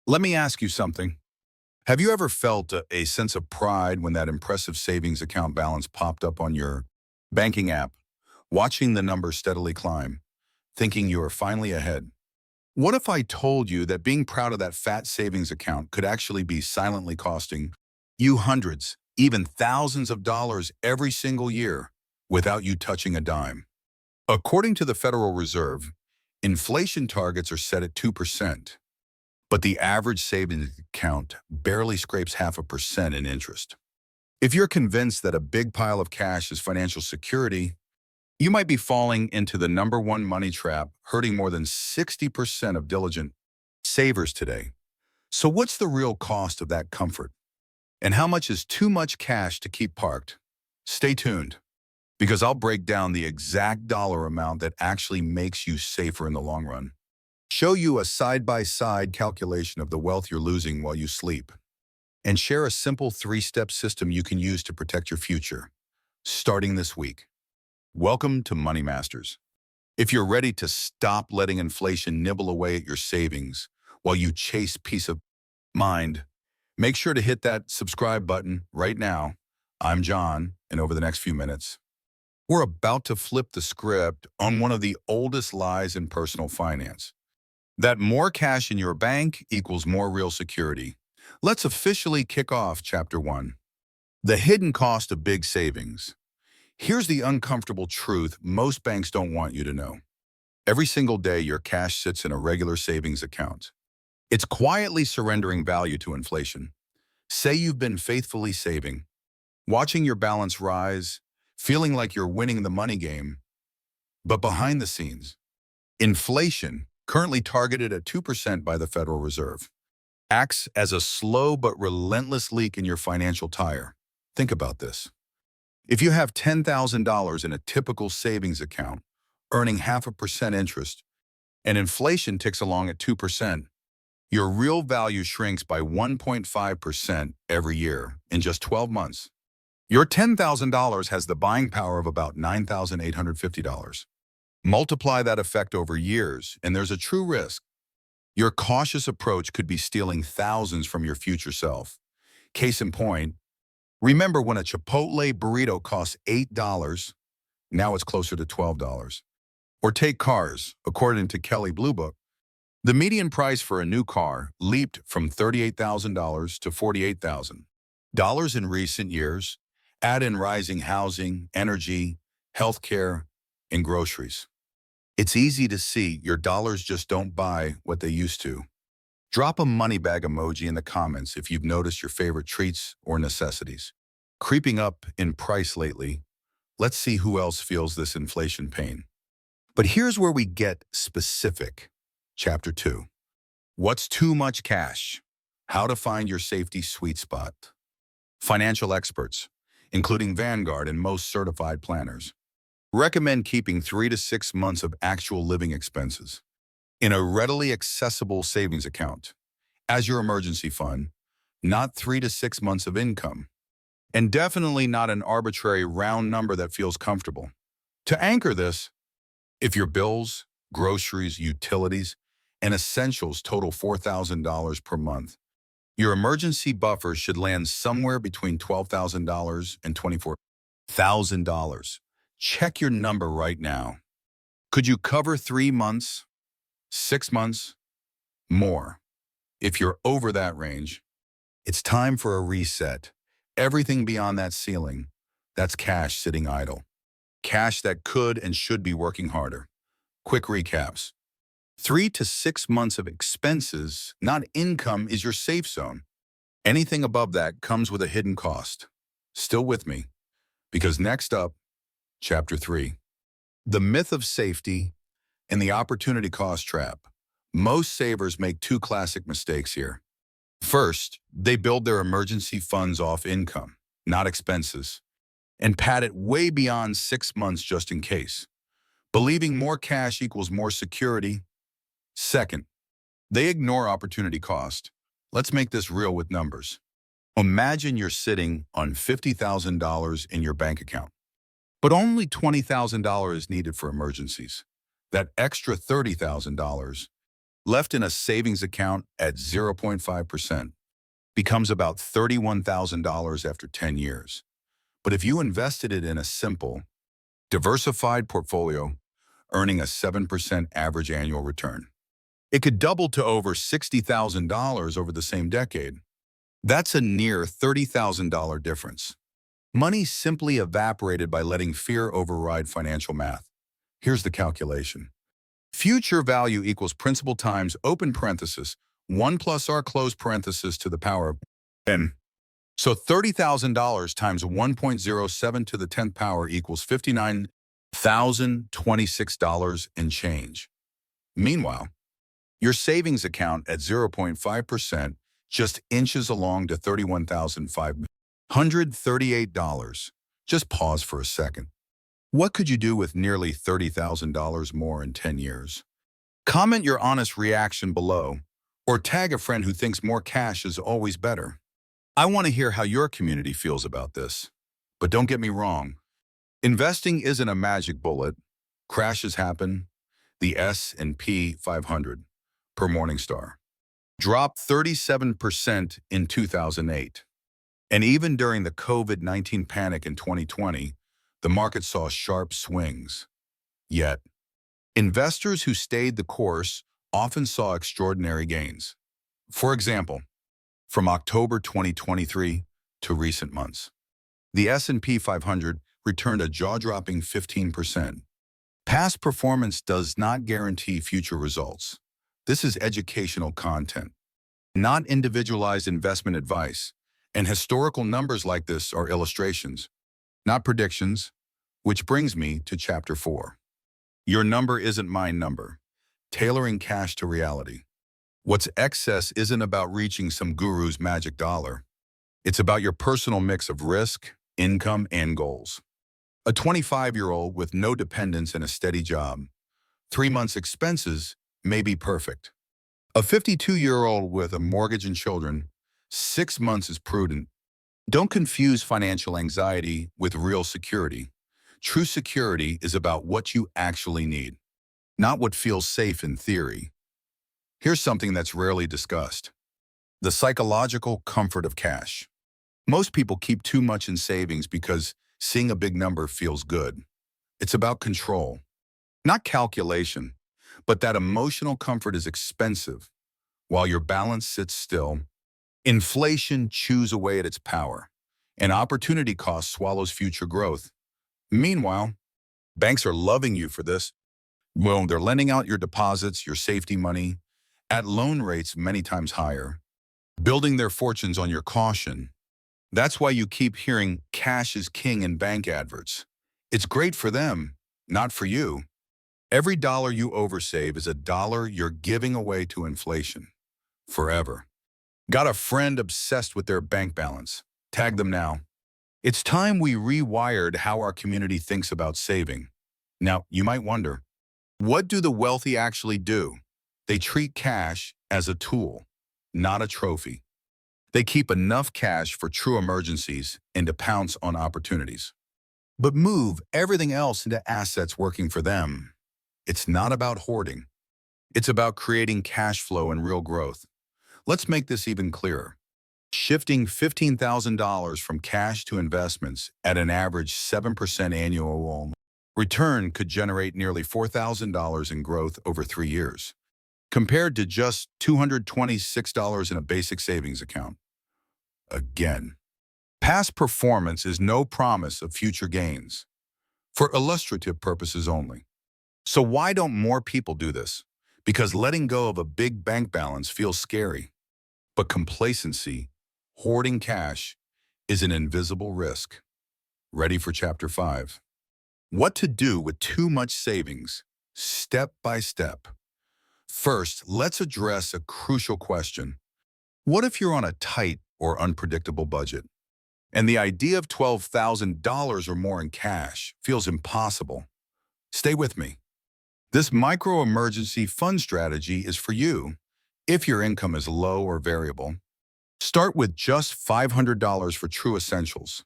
Let me ask you something. Have you ever felt a sense of pride when that impressive savings account balance popped up on your banking app, watching the numbers steadily climb, thinking you are finally ahead? What if I told you that being proud of that fat savings account could actually be silently costing you hundreds, even thousands of dollars every single year without you touching a dime? According to the Federal Reserve, inflation targets are set at 2%. But the average savings account barely scrapes 0.5% in interest. If you're convinced that a big pile of cash is financial security, you might be falling into the number one money trap, hurting more than 60% of diligent savers today. So what's the real cost of that comfort? And how much is too much cash to keep parked? Stay tuned, because I'll break down the exact dollar amount that actually makes you safer in the long run. Show you a side-by-side calculation of the wealth you're losing while you sleep, and share a simple 3-step system you can use to protect your future, starting this week. Welcome to Money Masters. If you're ready to stop letting inflation nibble away at your savings while you chase peace of mind, make sure to hit that subscribe button right now. I'm John, and over the next few minutes, we're about to flip the script on one of the oldest lies in personal finance: that more cash in your bank equals more real security. Let's officially kick off Chapter 1. The hidden cost of big savings. Here's the uncomfortable truth most banks don't want you to know. Every single day, your cash sits in a regular savings account. It's quietly surrendering value to inflation. Say you've been faithfully saving, watching your balance rise, feeling like you're winning the money game. But behind the scenes, inflation, currently targeted at 2% by the Federal Reserve, acts as a slow but relentless leak in your financial tire. Think about this. If you have $10,000 in a typical savings account, earning 0.5% interest, and inflation ticks along at 2%, your real value shrinks by 1.5% every year in just 12 months. Your $10,000 has the buying power of about $9,850. Multiply that effect over years, and there's a true risk. Your cautious approach could be stealing thousands from your future self. Case in point, remember when a Chipotle burrito cost $8, now it's closer to $12. Or take cars. According to Kelley Blue Book, the median price for a new car leaped from $38,000 to $48,000 in recent years. Add in rising housing, energy, healthcare, and groceries. It's easy to see your dollars just don't buy what they used to. Drop a money bag emoji in the comments if you've noticed your favorite treats or necessities creeping up in price lately. Let's see who else feels this inflation pain. But here's where we get specific. Chapter 2. What's too much cash? How to find your safety sweet spot. Financial experts, including Vanguard and most certified planners, recommend keeping 3 to 6 months of actual living expenses in a readily accessible savings account as your emergency fund, not 3 to 6 months of income, and definitely not an arbitrary round number that feels comfortable. To anchor this, if your bills, groceries, utilities, and essentials total $4,000 per month, your emergency buffer should land somewhere between $12,000 and $24,000. Check your number right now. Could you cover 3 months, 6 months, more? If you're over that range, it's time for a reset. Everything beyond that ceiling, that's cash sitting idle. Cash that could and should be working harder. Quick recaps. 3 to 6 months of expenses, not income, is your safe zone. Anything above that comes with a hidden cost. Still with me? Because next up, Chapter 3. The myth of safety and the opportunity cost trap. Most savers make 2 classic mistakes here. First, they build their emergency funds off income, not expenses, and pad it way beyond 6 months just in case, believing more cash equals more security. Second, they ignore opportunity cost. Let's make this real with numbers. Imagine you're sitting on $50,000 in your bank account, but only $20,000 needed for emergencies. That extra $30,000 left in a savings account at 0.5%, becomes about $31,000 after 10 years. But if you invested it in a simple, diversified portfolio, earning a 7% average annual return, it could double to over $60,000 over the same decade. That's a near $30,000 difference. Money simply evaporated by letting fear override financial math. Here's the calculation. Future value equals principal times open parenthesis, 1 plus r close parenthesis to the power of n. So $30,000 times 1.07 to the 10th power equals $59,026 and change. Meanwhile, your savings account at 0.5% just inches along to $31,538. Just pause for a second. What could you do with nearly $30,000 more in 10 years? Comment your honest reaction below, or tag a friend who thinks more cash is always better. I want to hear how your community feels about this. But don't get me wrong. Investing isn't a magic bullet. Crashes happen. The S&P 500, per Morningstar, dropped 37% in 2008. And even during the COVID-19 panic in 2020, the market saw sharp swings. Yet, investors who stayed the course often saw extraordinary gains. For example, from October 2023 to recent months, the S&P 500 returned a jaw-dropping 15%. Past performance does not guarantee future results. This is educational content, not individualized investment advice, and historical numbers like this are illustrations, not predictions, which brings me to Chapter 4. Your number isn't my number. Tailoring cash to reality. What's excess isn't about reaching some guru's magic dollar. It's about your personal mix of risk, income, and goals. A 25-year-old with no dependents and a steady job, 3 months' expenses may be perfect. A 52-year-old with a mortgage and children, 6 months is prudent. Don't confuse financial anxiety with real security. True security is about what you actually need, not what feels safe in theory. Here's something that's rarely discussed: the psychological comfort of cash. Most people keep too much in savings because seeing a big number feels good. It's about control, not calculation, but that emotional comfort is expensive. While your balance sits still, inflation chews away at its power, and opportunity cost swallows future growth. Meanwhile, banks are loving you for this. Well, they're lending out your deposits, your safety money, at loan rates many times higher, building their fortunes on your caution. That's why you keep hearing cash is king in bank adverts. It's great for them, not for you. Every dollar you oversave is a dollar you're giving away to inflation. Forever. Got a friend obsessed with their bank balance? Tag them now. It's time we rewired how our community thinks about saving. Now, you might wonder, what do the wealthy actually do? They treat cash as a tool, not a trophy. They keep enough cash for true emergencies and to pounce on opportunities, but move everything else into assets working for them. It's not about hoarding. It's about creating cash flow and real growth. Let's make this even clearer. Shifting $15,000 from cash to investments at an average 7% annual return could generate nearly $4,000 in growth over 3 years, compared to just $226 in a basic savings account. Again, past performance is no promise of future gains, for illustrative purposes only. So why don't more people do this? Because letting go of a big bank balance feels scary. But complacency, hoarding cash, is an invisible risk. Ready for Chapter 5. What to do with too much savings, step by step. First, let's address a crucial question. What if you're on a tight or unpredictable budget, and the idea of $12,000 or more in cash feels impossible? Stay with me. This micro-emergency fund strategy is for you if your income is low or variable. Start with just $500 for true essentials: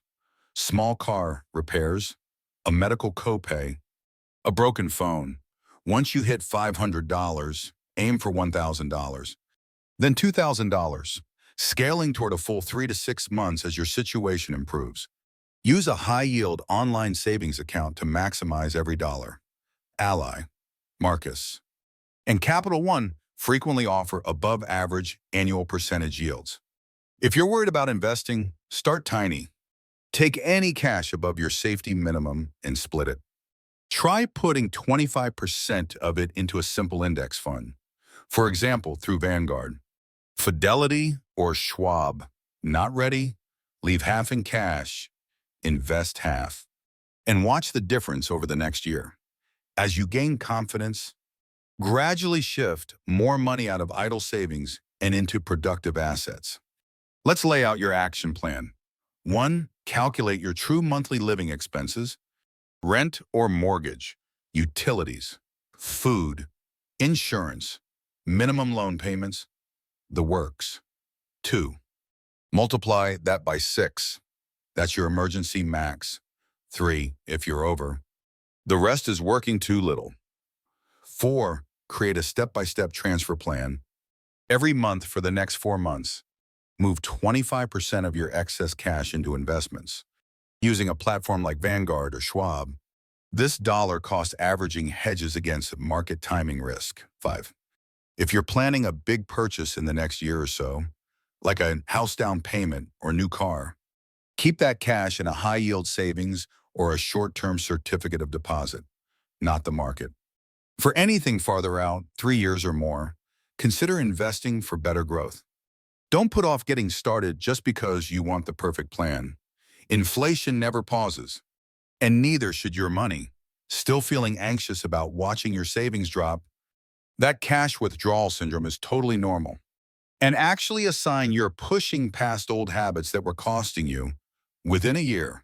small car repairs, a medical copay, a broken phone. Once you hit $500, Aim for $1,000. Then $2,000, scaling toward a full 3 to 6 months as your situation improves. Use a high-yield online savings account to maximize every dollar. Ally, Marcus, and Capital One frequently offer above-average annual percentage yields. If you're worried about investing, start tiny. Take any cash above your safety minimum and split it. Try putting 25% of it into a simple index fund. For example, through Vanguard, Fidelity, or Schwab. Not ready? Leave half in cash, invest half, and watch the difference over the next year. As you gain confidence, gradually shift more money out of idle savings and into productive assets. Let's lay out your action plan. 1. Calculate your true monthly living expenses, rent or mortgage, utilities, food, insurance, minimum loan payments, the works. 2. Multiply that by 6. That's your emergency max. 3. If you're over. The rest is working too little. 4. Create a step-by-step transfer plan. Every month for the next 4 months, move 25% of your excess cash into investments. Using a platform like Vanguard or Schwab, this dollar-cost averaging hedges against market timing risk. 5. If you're planning a big purchase in the next year or so, like a house down payment or new car, keep that cash in a high-yield savings or a short-term certificate of deposit, not the market. For anything farther out, 3 years or more, consider investing for better growth. Don't put off getting started just because you want the perfect plan. Inflation never pauses, and neither should your money. Still feeling anxious about watching your savings drop? That cash withdrawal syndrome is totally normal, and actually a sign you're pushing past old habits that were costing you. Within a year,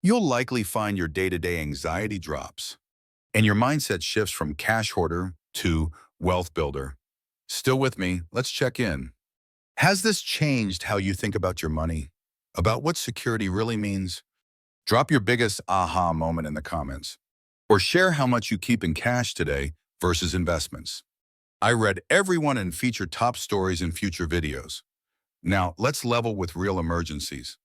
you'll likely find your day-to-day anxiety drops, and your mindset shifts from cash hoarder to wealth builder. Still with me? Let's check in. Has this changed how you think about your money? About what security really means? Drop your biggest aha moment in the comments, or share how much you keep in cash today versus investments. I read everyone and feature top stories in future videos. Now, let's level with real emergencies.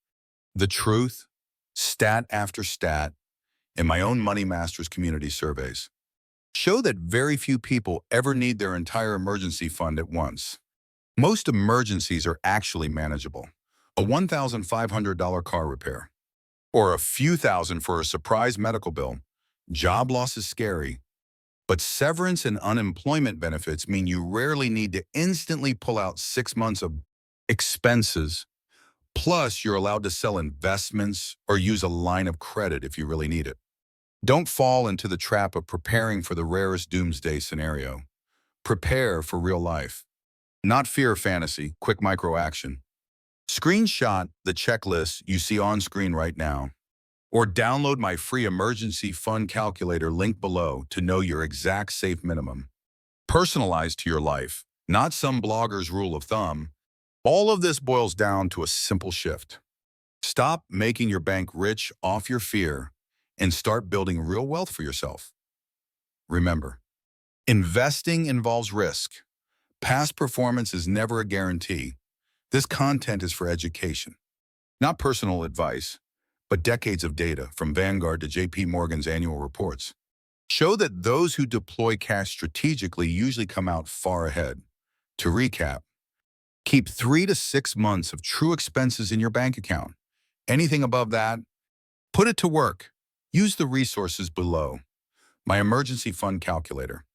The truth, stat after stat, in my own Money Masters community surveys, show that very few people ever need their entire emergency fund at once. Most emergencies are actually manageable. A $1,500 car repair, or a few thousand for a surprise medical bill. Job loss is scary, but severance and unemployment benefits mean you rarely need to instantly pull out 6 months of expenses. Plus, you're allowed to sell investments or use a line of credit if you really need it. Don't fall into the trap of preparing for the rarest doomsday scenario. Prepare for real life. Not fear fantasy, quick micro action. Screenshot the checklist you see on screen right now, or download my free emergency fund calculator link below to know your exact safe minimum. Personalized to your life, not some blogger's rule of thumb. All of this boils down to a simple shift. Stop making your bank rich off your fear and start building real wealth for yourself. Remember, investing involves risk. Past performance is never a guarantee. This content is for education, not personal advice, but decades of data from Vanguard to JP Morgan's annual reports show that those who deploy cash strategically usually come out far ahead. To recap, keep 3 to 6 months of true expenses in your bank account. Anything above that, put it to work. Use the resources below. My emergency fund calculator,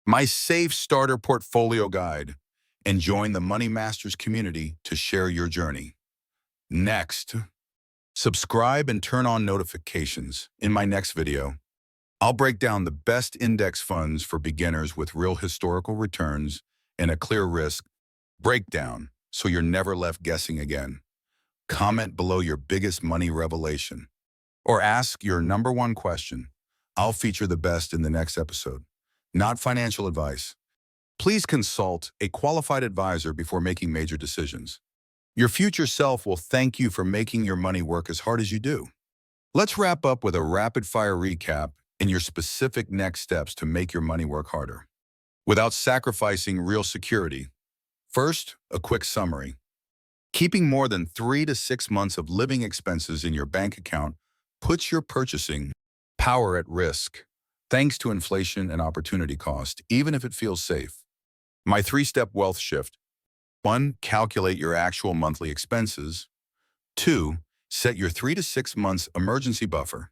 my safe starter portfolio guide, and join the Money Masters community to share your journey. Next, subscribe and turn on notifications. In my next video, I'll break down the best index funds for beginners with real historical returns and a clear risk breakdown so you're never left guessing again. Comment below your biggest money revelation, or ask your #1 question. I'll feature the best in the next episode. Not financial advice. Please consult a qualified advisor before making major decisions. Your future self will thank you for making your money work as hard as you do. Let's wrap up with a rapid-fire recap and your specific next steps to make your money work harder. without sacrificing real security. First, a quick summary. Keeping more than 3 to 6 months of living expenses in your bank account puts your purchasing power at risk, thanks to inflation and opportunity cost, even if it feels safe. My three-step wealth shift. 1. Calculate your actual monthly expenses. 2. Set your 3 to 6 months emergency buffer.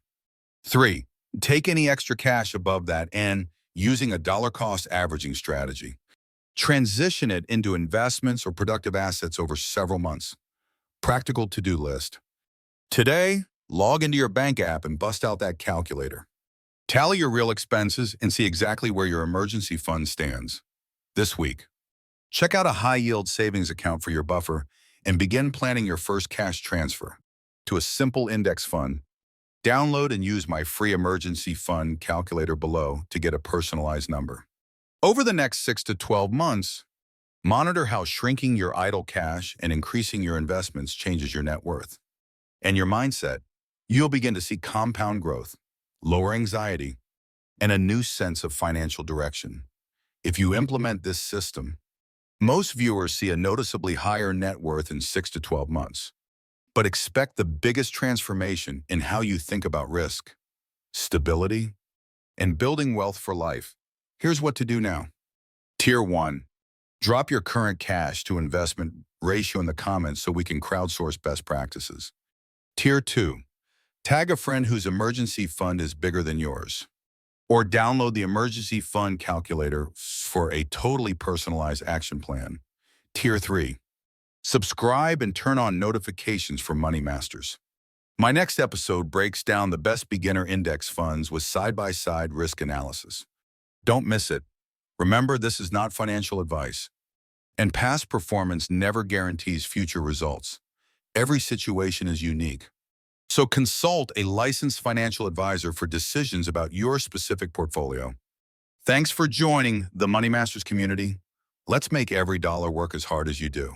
3. Take any extra cash above that and, using a dollar-cost averaging strategy, transition it into investments or productive assets over several months. Practical to-do list. Today, log into your bank app and bust out that calculator. Tally your real expenses and see exactly where your emergency fund stands. This week, check out a high-yield savings account for your buffer and begin planning your first cash transfer to a simple index fund. Download and use my free emergency fund calculator below to get a personalized number. Over the next 6 to 12 months, monitor how shrinking your idle cash and increasing your investments changes your net worth and your mindset. You'll begin to see compound growth, lower anxiety, and a new sense of financial direction. If you implement this system, most viewers see a noticeably higher net worth in 6 to 12 months. But expect the biggest transformation in how you think about risk, stability, and building wealth for life. Here's what to do now. Tier 1. Drop your current cash to investment ratio in the comments so we can crowdsource best practices. Tier 2. Tag a friend whose emergency fund is bigger than yours. Or download the emergency fund calculator for a totally personalized action plan. Tier 3. Subscribe and turn on notifications for Money Masters. My next episode breaks down the best beginner index funds with side-by-side risk analysis. Don't miss it. Remember, this is not financial advice, and past performance never guarantees future results. Every situation is unique. So consult a licensed financial advisor for decisions about your specific portfolio. Thanks for joining the Money Masters community. Let's make every dollar work as hard as you do.